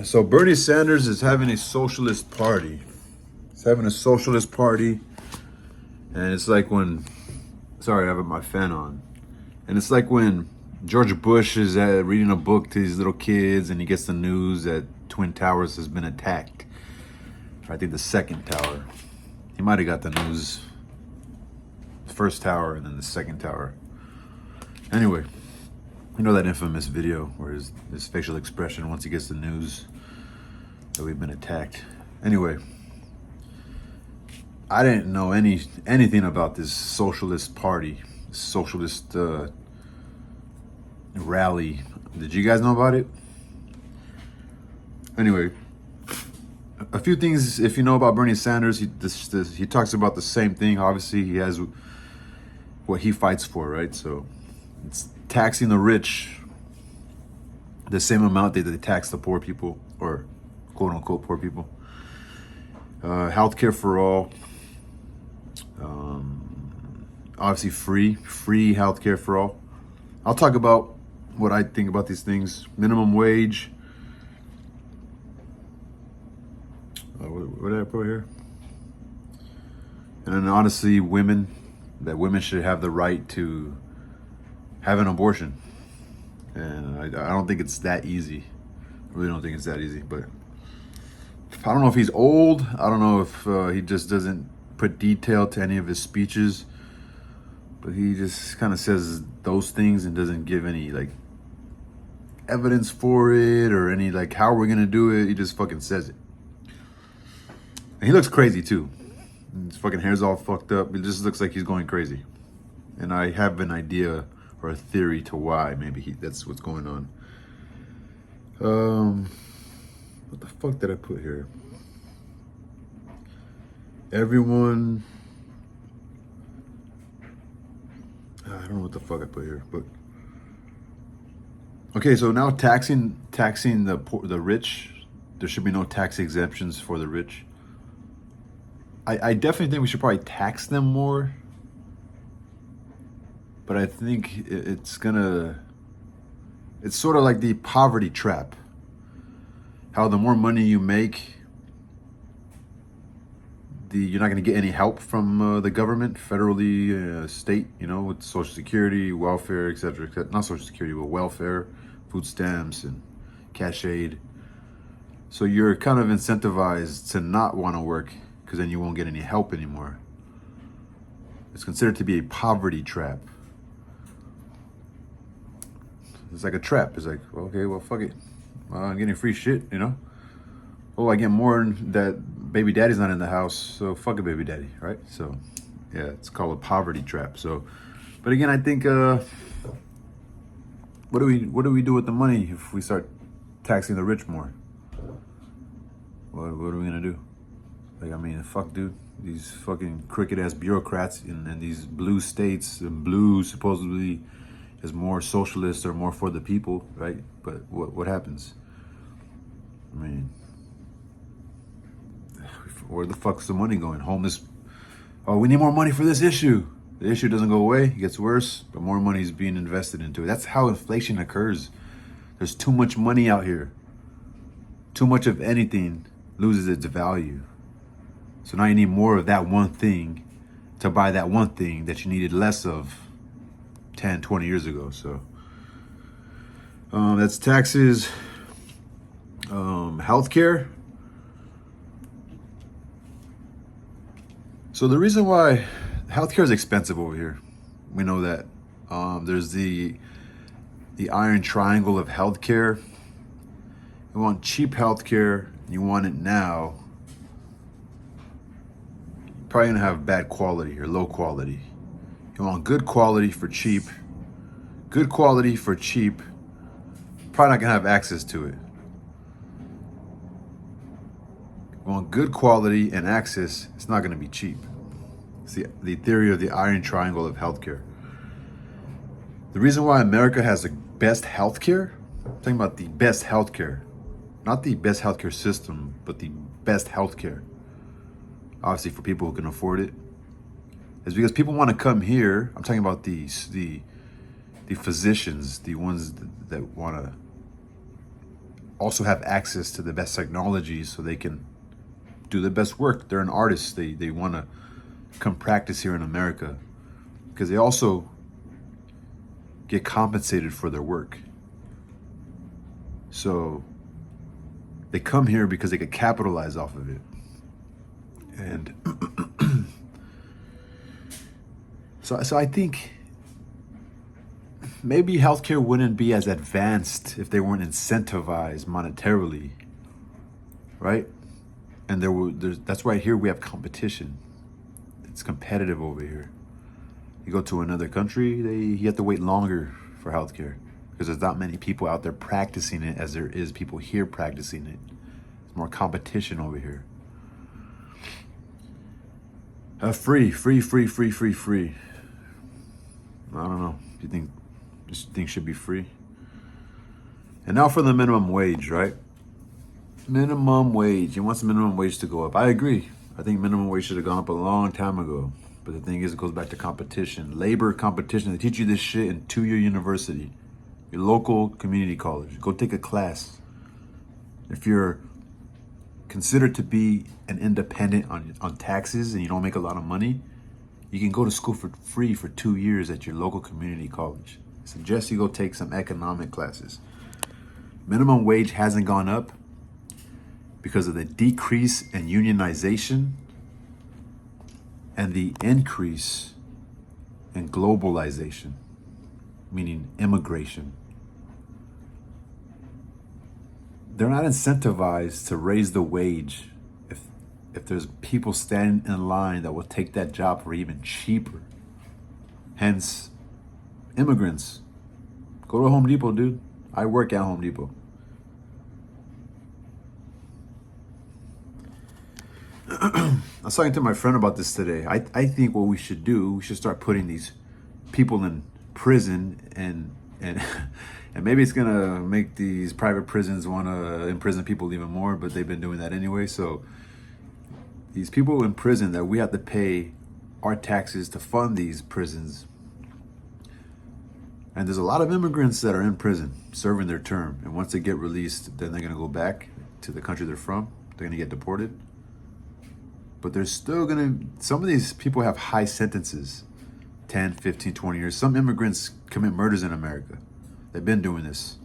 So Bernie Sanders is having a socialist party. He's having a socialist party, and it's like when, sorry, I have my fan on, and it's like when George Bush is reading a book to his little kids, and he gets the news that Twin Towers has been attacked. I think the second tower. He might have got the news, the first tower, and then the second tower. Anyway, you know that infamous video where his facial expression once he gets the news that we've been attacked. Anyway, I didn't know anything about this socialist party, socialist rally. Did you guys know about it? Anyway, a few things. If you know about Bernie Sanders, he talks about the same thing. Obviously, he has what he fights for, right? So it's taxing the rich the same amount that they tax the poor people, or quote unquote poor people. Healthcare for all. Obviously free healthcare for all. I'll talk about what I think about these things. Minimum wage. What did I put here? And then honestly, that women should have the right to have an abortion. And I don't think it's that easy. I really don't think it's that easy. But I don't know if he's old. I don't know if he just doesn't put detail to any of his speeches. But he just kind of says those things and doesn't give any like evidence for it or any like how we're gonna do it. He just fucking says it. And he looks crazy too. His fucking hair's all fucked up. It just looks like he's going crazy. And I have an idea or a theory to why maybe that's what's going on. What the fuck did I put here? Everyone. I don't know what the fuck I put here, but okay. So now taxing the poor, the rich. There should be no tax exemptions for the rich. I definitely think we should probably tax them more. But I think it's sort of like the poverty trap. How the more money you make, you're not going to get any help from the government, federally, state, with Social Security, welfare, etc. Not Social Security, but welfare, food stamps, and cash aid. So you're kind of incentivized to not want to work because then you won't get any help anymore. It's considered to be a poverty trap. It's like a trap. It's like, okay, well, fuck it. I'm getting free shit, Oh, I get more that baby daddy's not in the house, so fuck a baby daddy, right? So, yeah, it's called a poverty trap. So, but again, I think, what do we do with the money if we start taxing the rich more? What are we gonna do? Like, I mean, fuck, dude. These fucking crooked ass bureaucrats in these blue states, and blue supposedly is more socialist or more for the people, right? But what happens? I mean, where the fuck's the money going? Homeless. Oh, we need more money for this issue. The issue doesn't go away; it gets worse. But more money is being invested into it. That's how inflation occurs. There's too much money out here. Too much of anything loses its value. So now you need more of that one thing to buy that one thing that you needed less of 10, 20 years ago. So that's taxes, healthcare. So the reason why healthcare is expensive over here, we know that. There's the iron triangle of healthcare. You want cheap healthcare, you want it now. You're probably gonna have bad quality or low quality. You want good quality for cheap. Good quality for cheap. Probably not gonna have access to it. You want good quality and access, it's not gonna be cheap. It's the theory of the iron triangle of healthcare. The reason why America has the best healthcare, I'm talking about the best healthcare, not the best healthcare system, but the best healthcare. Obviously for people who can afford it, is because people want to come here. I'm talking about the physicians, the ones that want to also have access to the best technology so they can do the best work. They're an artist. They want to come practice here in America because they also get compensated for their work. So they come here because they could capitalize off of it. And so I think maybe healthcare wouldn't be as advanced if they weren't incentivized monetarily, right? And that's why here we have competition. It's competitive over here. You go to another country, you have to wait longer for healthcare because there's not many people out there practicing it as there is people here practicing it. There's more competition over here. Free. I don't know. Do you think this thing should be free? And now for the minimum wage, right? Minimum wage. You want the minimum wage to go up. I agree. I think minimum wage should have gone up a long time ago. But the thing is, it goes back to competition. Labor competition. They teach you this shit in 2-year university. Your local community college. Go take a class. If you're considered to be an independent on taxes and you don't make a lot of money, you can go to school for free for 2 years at your local community college. I suggest you go take some economic classes. Minimum wage hasn't gone up because of the decrease in unionization and the increase in globalization, meaning immigration. They're not incentivized to raise the wage if there's people standing in line that will take that job for even cheaper. Hence, immigrants. Go to Home Depot, dude. I work at Home Depot. I was talking to my friend about this today. I think what we should do, we should start putting these people in prison and and maybe it's gonna make these private prisons want to imprison people even more, but they've been doing that anyway. So these people in prison that we have to pay our taxes to fund these prisons. And there's a lot of immigrants that are in prison serving their term. And once they get released, then they're gonna go back to the country they're from. They're gonna get deported. But they're still some of these people have high sentences, 10, 15, 20 years. Some immigrants commit murders in America. They've been doing this.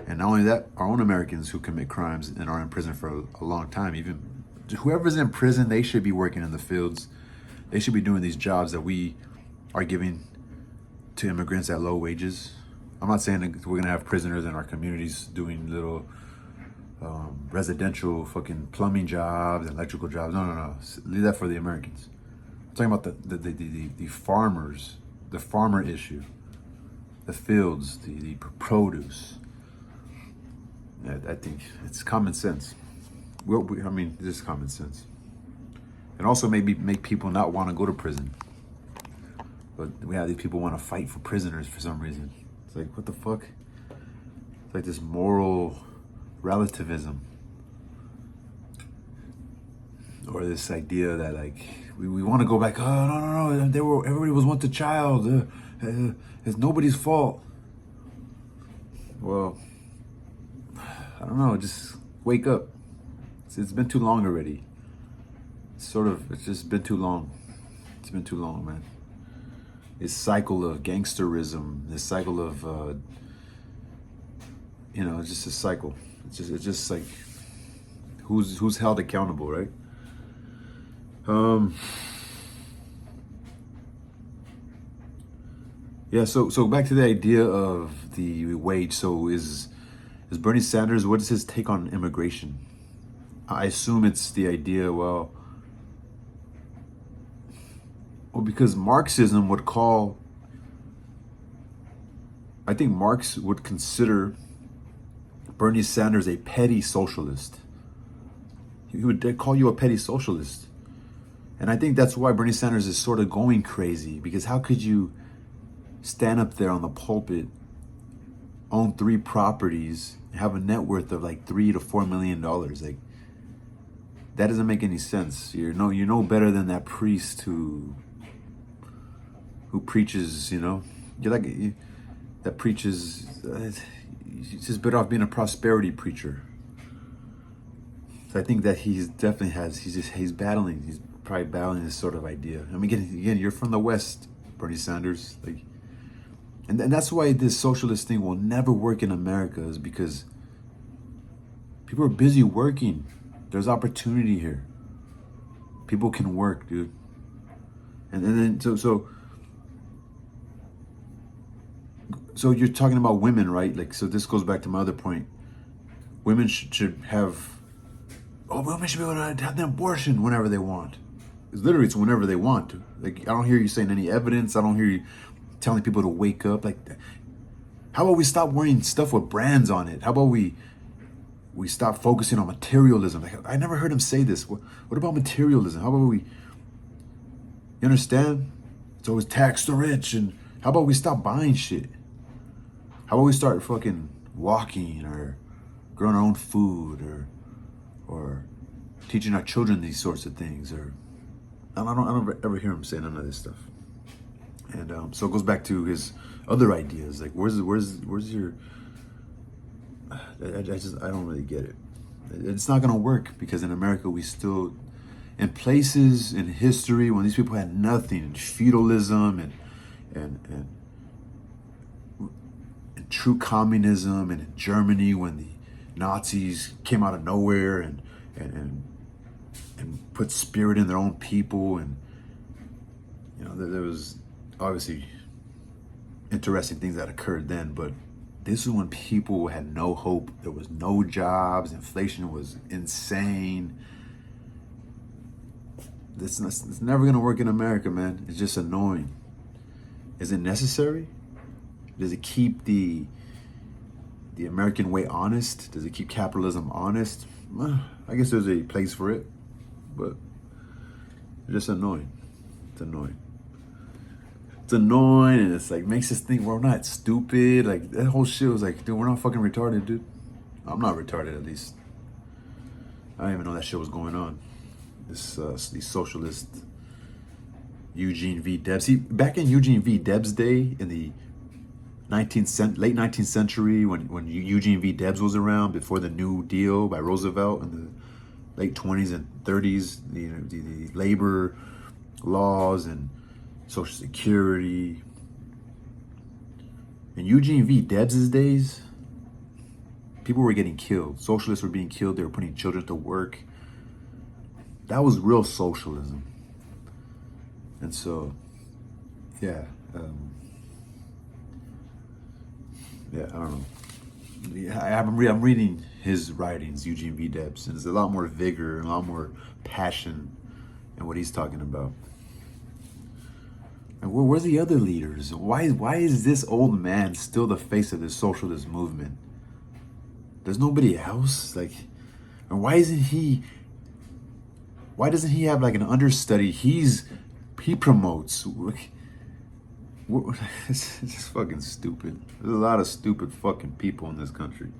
And not only that, our own Americans who commit crimes and are in prison for a long time, even whoever's in prison, they should be working in the fields. They should be doing these jobs that we are giving to immigrants at low wages. I'm not saying that we're gonna have prisoners in our communities doing little residential fucking plumbing jobs, electrical jobs. No. Leave that for the Americans. I'm talking about the farmers, the farmer issue, the fields, the produce. I think it's common sense. This is common sense. And also maybe make people not want to go to prison. But we have these people want to fight for prisoners for some reason. It's like, what the fuck? It's like this moral relativism. Or this idea that like, we want to go back, oh, no, everybody was once a child. It's nobody's fault. Well, I don't know, just wake up. It's been too long already. It's just been too long. It's been too long, man. This cycle of gangsterism, this cycle of, it's just a cycle. It's just like, who's held accountable, right? Yeah, so back to the idea of the wage. So is Bernie Sanders, what is his take on immigration? I assume it's the idea, well, because Marxism would I think Marx would consider Bernie Sanders a petty socialist. He would call you a petty socialist. And I think that's why Bernie Sanders is sort of going crazy, because how could you stand up there on the pulpit, own 3 properties, have a net worth of like $3 to $4 million? Like, that doesn't make any sense. You're no better than that priest who preaches, that preaches, he's just better off being a prosperity preacher. So I think that he's battling. He's probably battling this sort of idea. I mean, again, you're from the West, Bernie Sanders. Like, and that's why this socialist thing will never work in America, is because people are busy working. There's opportunity here. People can work, dude. And then so you're talking about women, right? Like, so this goes back to my other point. Women should have. Oh, women should be able to have an abortion whenever they want. It's whenever they want to. Like, I don't hear you saying any evidence. I don't hear you telling people to wake up. Like, how about we stop wearing stuff with brands on it? How about we stop focusing on materialism? Like, I never heard him say this. What about materialism? How about you understand? It's always tax the rich. And how about we stop buying shit? How about we start fucking walking or growing our own food or teaching our children these sorts of things? Or I don't ever hear him say none of this stuff. And so it goes back to his other ideas. Like, where's your? I don't really get it. It's not gonna work, because in America we still, in places in history when these people had nothing, and feudalism and true communism, and in Germany when the Nazis came out of nowhere and put spirit in their own people, and there was obviously interesting things that occurred then, but this is when people had no hope. There was no jobs. Inflation was insane. It's never gonna work in America, man. It's just annoying. Is it necessary? Does it keep the American way honest? Does it keep capitalism honest? I guess there's a place for it, but it's just annoying. It's annoying. It's annoying, and it's like makes us think we're not stupid. Like, that whole shit was like, dude, we're not fucking retarded, dude. I'm not retarded, at least. I didn't even know that shit was going on. These socialist Eugene V. Debs. See, back in Eugene V. Debs' day, in the late 19th century, when Eugene V. Debs was around, before the New Deal by Roosevelt in the late 20s and 30s, the labor laws and Social Security. In Eugene V. Debs' days, people were getting killed. Socialists were being killed. They were putting children to work. That was real socialism. And so, yeah. I don't know. I'm reading his writings, Eugene V. Debs, and there's a lot more vigor and a lot more passion in what he's talking about. And where's the other leaders? Why is this old man still the face of this socialist movement? There's nobody else. Like, and why doesn't he have like an understudy he promotes? It's just fucking stupid. There's a lot of stupid fucking people in this country.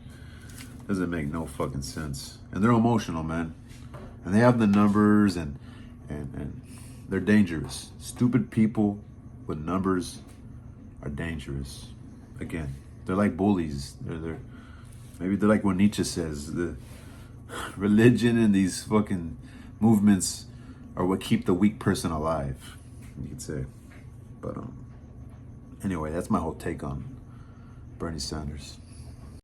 Doesn't make no fucking sense. And they're emotional, man. And they have the numbers, and they're dangerous. Stupid people with numbers are dangerous. Again, they're like bullies. Maybe they're like what Nietzsche says. The religion and these fucking movements are what keep the weak person alive, you could say. But anyway, that's my whole take on Bernie Sanders.